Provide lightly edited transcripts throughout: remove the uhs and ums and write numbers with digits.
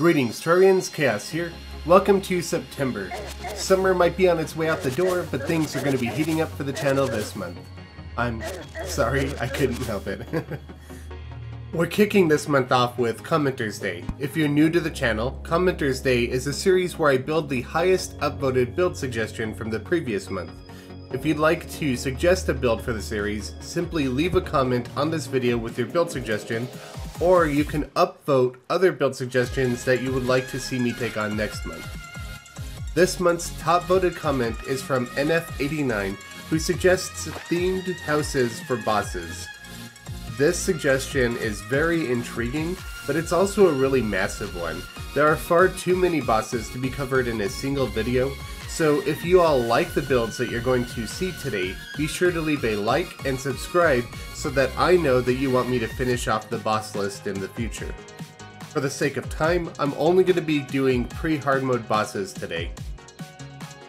Greetings Terrarians, Chaos here. Welcome to September. Summer might be on its way out the door, but things are going to be heating up for the channel this month. I'm sorry, I couldn't help it. We're kicking this month off with Commenters Day. If you're new to the channel, Commenters Day is a series where I build the highest upvoted build suggestion from the previous month. If you'd like to suggest a build for the series, simply leave a comment on this video with your build suggestion, or you can upvote other build suggestions that you would like to see me take on next month. This month's top voted comment is from NF89, who suggests themed houses for bosses. This suggestion is very intriguing, but it's also a really massive one. There are far too many bosses to be covered in a single video, so if you all like the builds that you're going to see today, be sure to leave a like and subscribe so that I know that you want me to finish off the boss list in the future. For the sake of time, I'm only going to be doing pre-hard mode bosses today.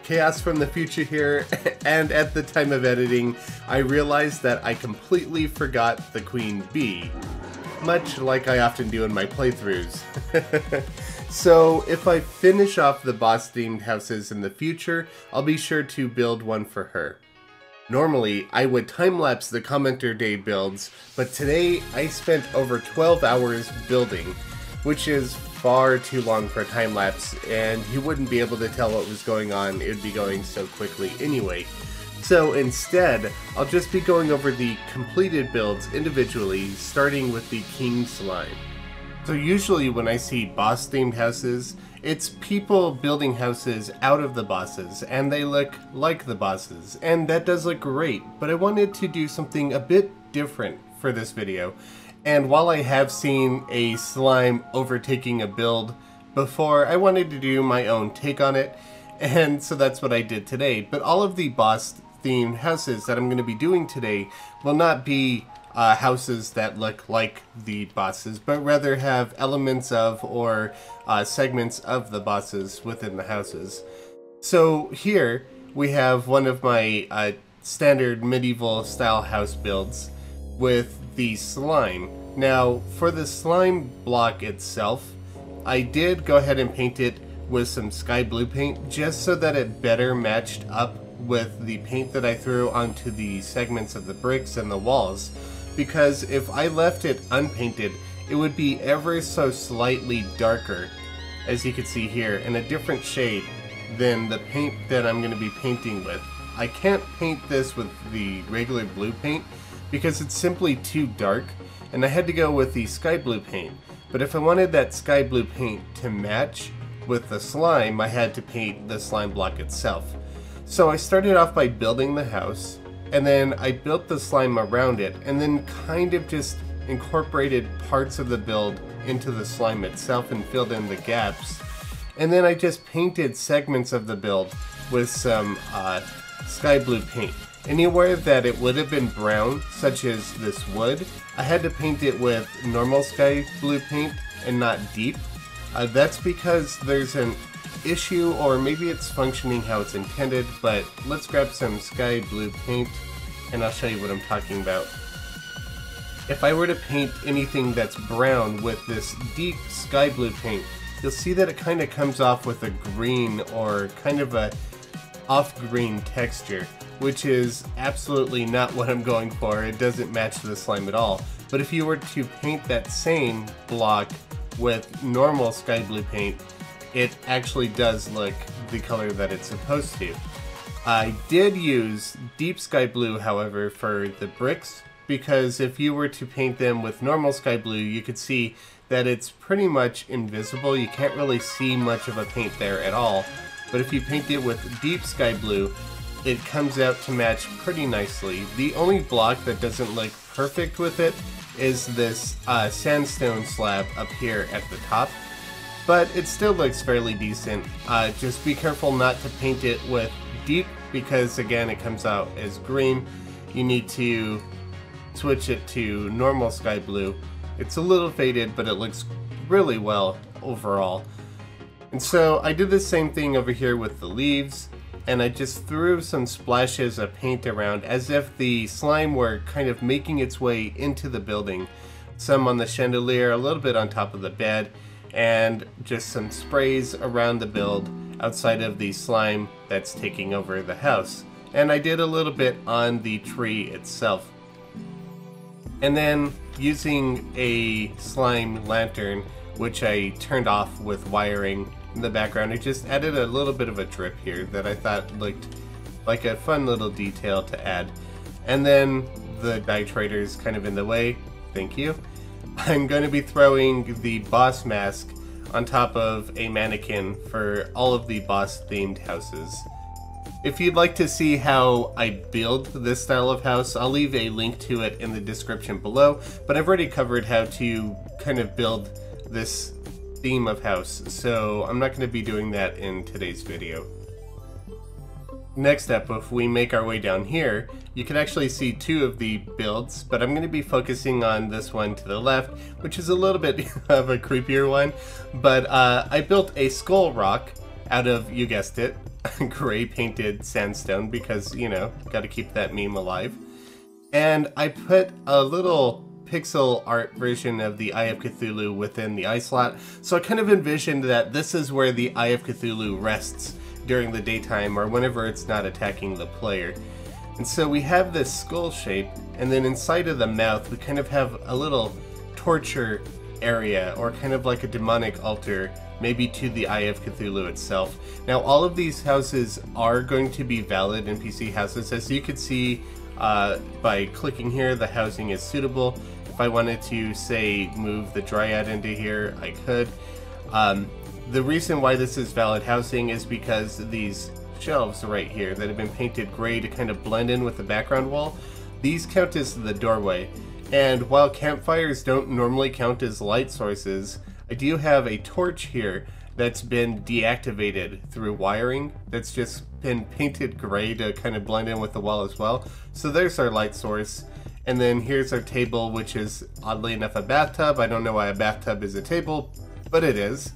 Chaos from the future here, and at the time of editing, I realized that I completely forgot the Queen Bee, much like I often do in my playthroughs. So if I finish off the boss themed houses in the future, I'll be sure to build one for her. Normally, I would time-lapse the Commenter Day builds, but today I spent over 12 hours building, which is far too long for a time-lapse, and you wouldn't be able to tell what was going on. It would be going so quickly anyway. So instead, I'll just be going over the completed builds individually, starting with the King Slime. So usually when I see boss-themed houses, it's people building houses out of the bosses, and they look like the bosses, and that does look great, but I wanted to do something a bit different for this video. And while I have seen a slime overtaking a build before, I wanted to do my own take on it, and so that's what I did today. But all of the boss-themed houses that I'm going to be doing today will not be houses that look like the bosses, but rather have elements of or segments of the bosses within the houses. So here we have one of my standard medieval style house builds with the slime. Now for the slime block itself, I did go ahead and paint it with some sky blue paint just so that it better matched up with the paint that I threw onto the segments of the bricks and the walls. Because if I left it unpainted, it would be ever so slightly darker, as you can see here, in a different shade than the paint that I'm going to be painting with. I can't paint this with the regular blue paint because it's simply too dark, and I had to go with the sky blue paint. But if I wanted that sky blue paint to match with the slime, I had to paint the slime block itself. So I started off by building the house, and then I built the slime around it, and then kind of just incorporated parts of the build into the slime itself and filled in the gaps. And then I just painted segments of the build with some sky blue paint. Anywhere that it would have been brown, such as this wood, I had to paint it with normal sky blue paint and not deep. That's because there's an issue, or maybe it's functioning how it's intended, but let's grab some sky blue paint and I'll show you what I'm talking about. If I were to paint anything that's brown with this deep sky blue paint, you'll see that it kind of comes off with a green or kind of a off-green texture, which is absolutely not what I'm going for. It doesn't match the slime at all. But if you were to paint that same block with normal sky blue paint, it actually does look the color that it's supposed to. I did use deep sky blue, however, for the bricks, because if you were to paint them with normal sky blue, you could see that it's pretty much invisible. You can't really see much of a paint there at all. But if you paint it with deep sky blue, it comes out to match pretty nicely. The only block that doesn't look perfect with it is this sandstone slab up here at the top. But it still looks fairly decent. Just be careful not to paint it with deep, because again it comes out as green. You need to switch it to normal sky blue. It's a little faded, but it looks really well overall. And so I did the same thing over here with the leaves, and I just threw some splashes of paint around as if the slime were kind of making its way into the building. Some on the chandelier, a little bit on top of the bed, and just some sprays around the build outside of the slime that's taking over the house. And I did a little bit on the tree itself. And then using a slime lantern, which I turned off with wiring in the background, I just added a little bit of a drip here that I thought looked like a fun little detail to add. And then the nitrator's kind of in the way, thank you. I'm going to be throwing the boss mask on top of a mannequin for all of the boss themed houses. If you'd like to see how I build this style of house, I'll leave a link to it in the description below, but I've already covered how to kind of build this theme of house, so I'm not going to be doing that in today's video. Next up, if we make our way down here, you can actually see two of the builds, but I'm going to be focusing on this one to the left, which is a little bit of a creepier one. But I built a skull rock out of, you guessed it, gray painted sandstone because, you know, gotta keep that meme alive. And I put a little pixel art version of the Eye of Cthulhu within the eye slot, so I kind of envisioned that this is where the Eye of Cthulhu rests during the daytime or whenever it's not attacking the player. And so we have this skull shape, and then inside of the mouth we kind of have a little torture area, or kind of like a demonic altar, maybe to the Eye of Cthulhu itself. Now all of these houses are going to be valid NPC houses. As you can see by clicking here, the housing is suitable. If I wanted to, say, move the Dryad into here, I could. The reason why this is valid housing is because these shelves right here that have been painted gray to kind of blend in with the background wall, these count as the doorway. And while campfires don't normally count as light sources, I do have a torch here that's been deactivated through wiring that's just been painted gray to kind of blend in with the wall as well. So there's our light source. And then here's our table, which is oddly enough a bathtub. I don't know why a bathtub is a table, but it is.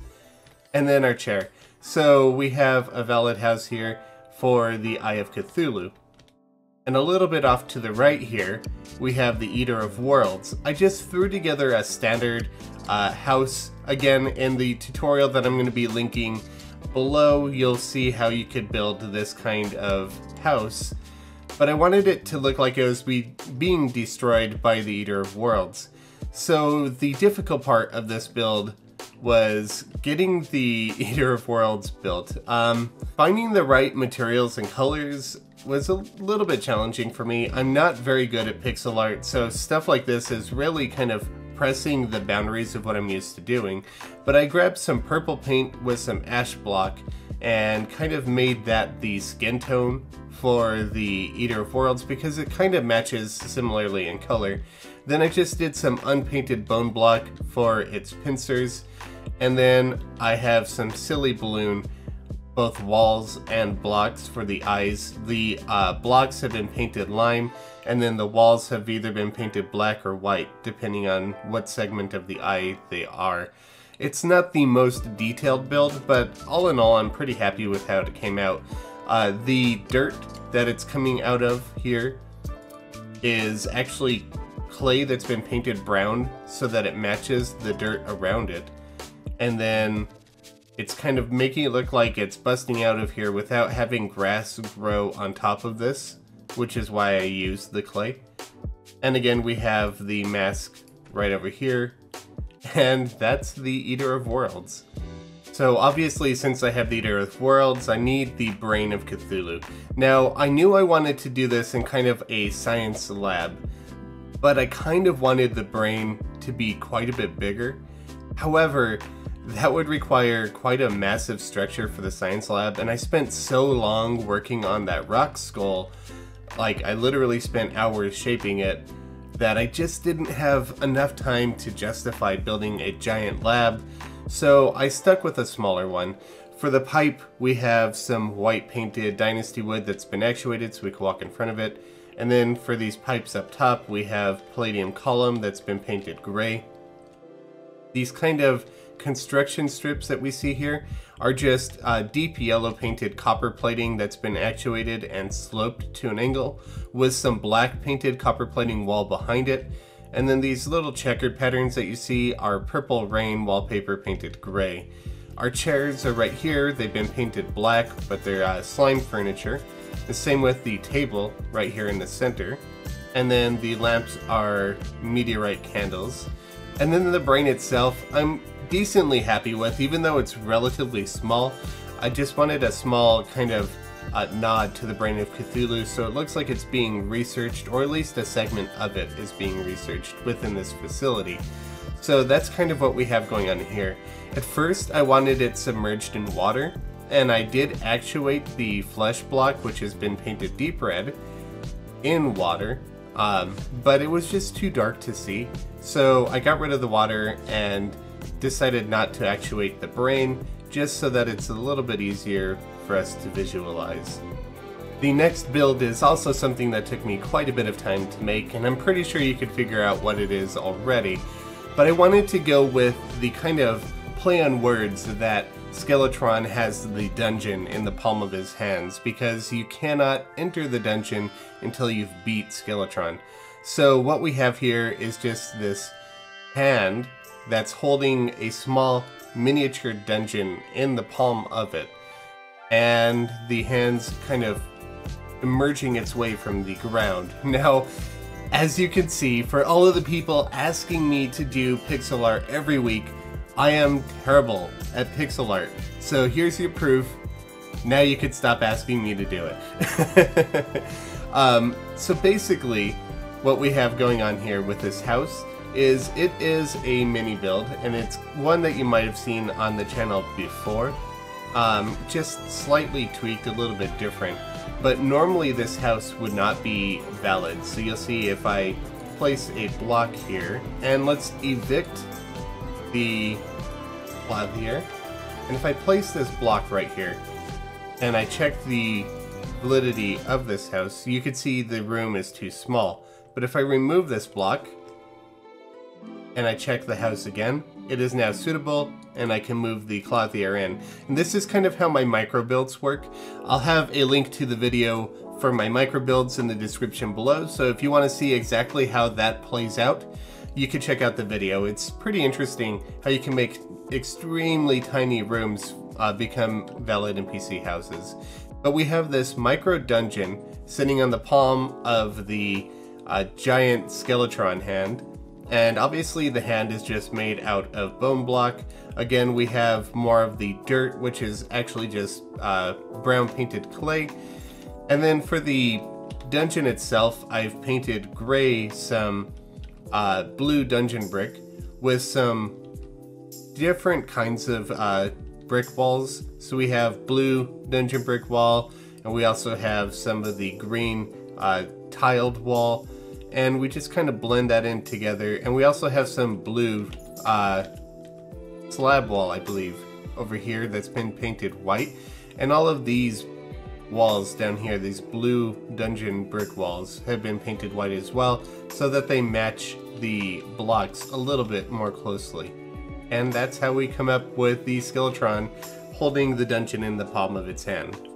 And then our chair. So we have a valid house here for the Eye of Cthulhu. And a little bit off to the right here, we have the Eater of Worlds. I just threw together a standard house. Again, in the tutorial that I'm going to be linking below, you'll see how you could build this kind of house. But I wanted it to look like it was being destroyed by the Eater of Worlds. So the difficult part of this build was getting the Eater of Worlds built. Finding the right materials and colors was a little bit challenging for me. I'm not very good at pixel art, so stuff like this is really kind of pressing the boundaries of what I'm used to doing. But I grabbed some purple paint with some ash block and kind of made that the skin tone for the Eater of Worlds because it kind of matches similarly in color. Then I just did some unpainted bone block for its pincers, and then I have some silly balloon, both walls and blocks for the eyes. The blocks have been painted lime, and then the walls have either been painted black or white, depending on what segment of the eye they are. It's not the most detailed build, but all in all, I'm pretty happy with how it came out. The dirt that it's coming out of here is actually clay that's been painted brown so that it matches the dirt around it. And then it's kind of making it look like it's busting out of here without having grass grow on top of this, which is why I used the clay. And again, we have the mask right over here, and that's the Eater of Worlds. So obviously, since I have the Eater of Worlds, I need the Brain of Cthulhu. Now, I knew I wanted to do this in kind of a science lab, but I kind of wanted the brain to be quite a bit bigger. However, that would require quite a massive structure for the science lab, and I spent so long working on that rock skull, like I literally spent hours shaping it, that I just didn't have enough time to justify building a giant lab, so I stuck with a smaller one. For the pipe, we have some white painted dynasty wood that's been actuated so we can walk in front of it. And then for these pipes up top, we have palladium column that's been painted gray. These kind of construction strips that we see here are just deep yellow painted copper plating that's been actuated and sloped to an angle with some black painted copper plating wall behind it. And then these little checkered patterns that you see are Purple Rain wallpaper painted gray. Our chairs are right here. They've been painted black, but they're slime furniture. The same with the table right here in the center. And then the lamps are meteorite candles. And then the brain itself, I'm decently happy with, even though it's relatively small. I just wanted a small kind of nod to the Brain of Cthulhu, so it looks like it's being researched, or at least a segment of it is being researched within this facility. So that's kind of what we have going on here. At first I wanted it submerged in water, and I did actuate the flesh block, which has been painted deep red, in water, but it was just too dark to see. So I got rid of the water and decided not to actuate the brain, just so that it's a little bit easier for us to visualize. The next build is also something that took me quite a bit of time to make, and I'm pretty sure you could figure out what it is already, but I wanted to go with the kind of play on words that Skeletron has the dungeon in the palm of his hands, because you cannot enter the dungeon until you've beat Skeletron. So what we have here is just this hand that's holding a small miniature dungeon in the palm of it, and the hand's kind of emerging its way from the ground. Now, as you can see, for all of the people asking me to do pixel art every week, I am terrible at pixel art. So here's your proof. Now you could stop asking me to do it. So basically, what we have going on here with this house is it is a mini build, and it's one that you might have seen on the channel before. Just slightly tweaked, a little bit different. But normally this house would not be valid. So you'll see if I place a block here, and let's evict the Clothier. And if I place this block right here, and I check the validity of this house, you can see the room is too small. But if I remove this block, and I check the house again, it is now suitable, and I can move the Clothier in. And this is kind of how my micro builds work. I'll have a link to the video for my micro builds in the description below, so if you want to see exactly how that plays out, you can check out the video. It's pretty interesting how you can make extremely tiny rooms become valid NPC houses. But we have this micro dungeon sitting on the palm of the giant Skeletron hand. And obviously the hand is just made out of bone block. Again, we have more of the dirt, which is actually just brown painted clay. And then for the dungeon itself, I've painted gray some blue dungeon brick with some different kinds of brick walls. So we have blue dungeon brick wall, and we also have some of the green tiled wall. And we just kind of blend that in together. And we also have some blue slab wall, I believe, over here that's been painted white. And all of these walls down here, these blue dungeon brick walls, have been painted white as well, so that they match the blocks a little bit more closely. And that's how we come up with the Skeletron holding the dungeon in the palm of its hand.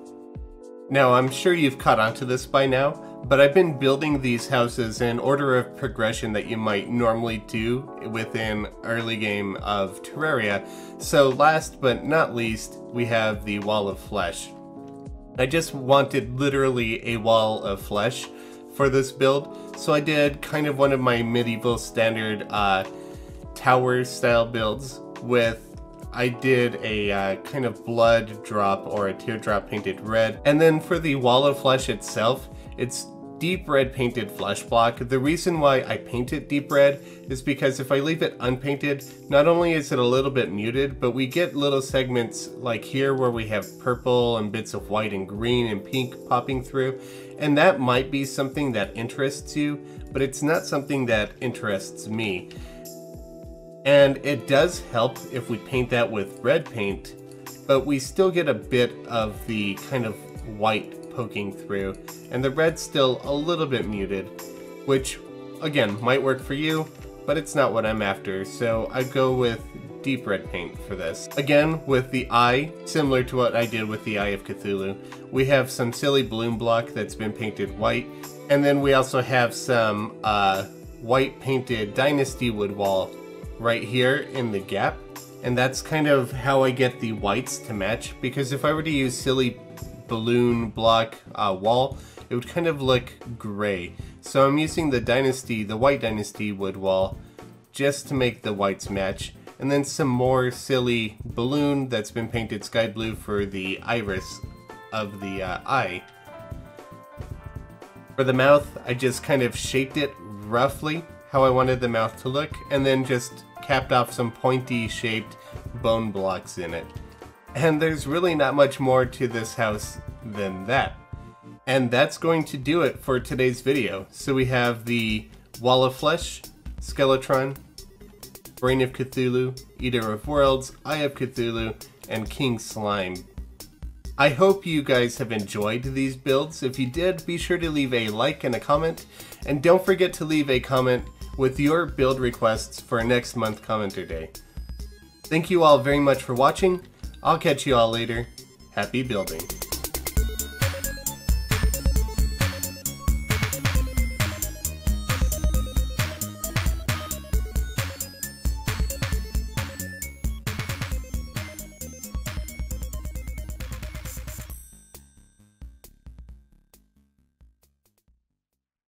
Now, I'm sure you've caught on to this by now, but I've been building these houses in order of progression that you might normally do within early game of Terraria. So last but not least, we have the Wall of Flesh. I just wanted literally a wall of flesh for this build, so I did kind of one of my medieval standard tower style builds with I did a kind of blood drop or a teardrop painted red. And then for the Wall of Flesh itself, it's deep red painted flesh block. The reason why I paint it deep red is because if I leave it unpainted, not only is it a little bit muted, but we get little segments like here where we have purple and bits of white and green and pink popping through. And that might be something that interests you, but it's not something that interests me. And it does help if we paint that with red paint, but we still get a bit of the kind of white poking through, and the red's still a little bit muted, which again might work for you, but it's not what I'm after, so I go with deep red paint for this. Again, with the eye, similar to what I did with the Eye of Cthulhu, we have some silly balloon block that's been painted white, and then we also have some white painted Dynasty wood wall right here in the gap, and that's kind of how I get the whites to match, because if I were to use silly balloon block wall, it would kind of look gray. So I'm using the white Dynasty wood wall just to make the whites match, and then some more silly balloon that's been painted sky blue for the iris of the eye. For the mouth, I just kind of shaped it roughly how I wanted the mouth to look, and then just capped off some pointy shaped bone blocks in it. And there's really not much more to this house than that. And that's going to do it for today's video. So we have the Wall of Flesh, Skeletron, Brain of Cthulhu, Eater of Worlds, Eye of Cthulhu, and King Slime. I hope you guys have enjoyed these builds. If you did, be sure to leave a like and a comment, and don't forget to leave a comment with your build requests for next month Commenter Day. Thank you all very much for watching. I'll catch you all later. Happy building.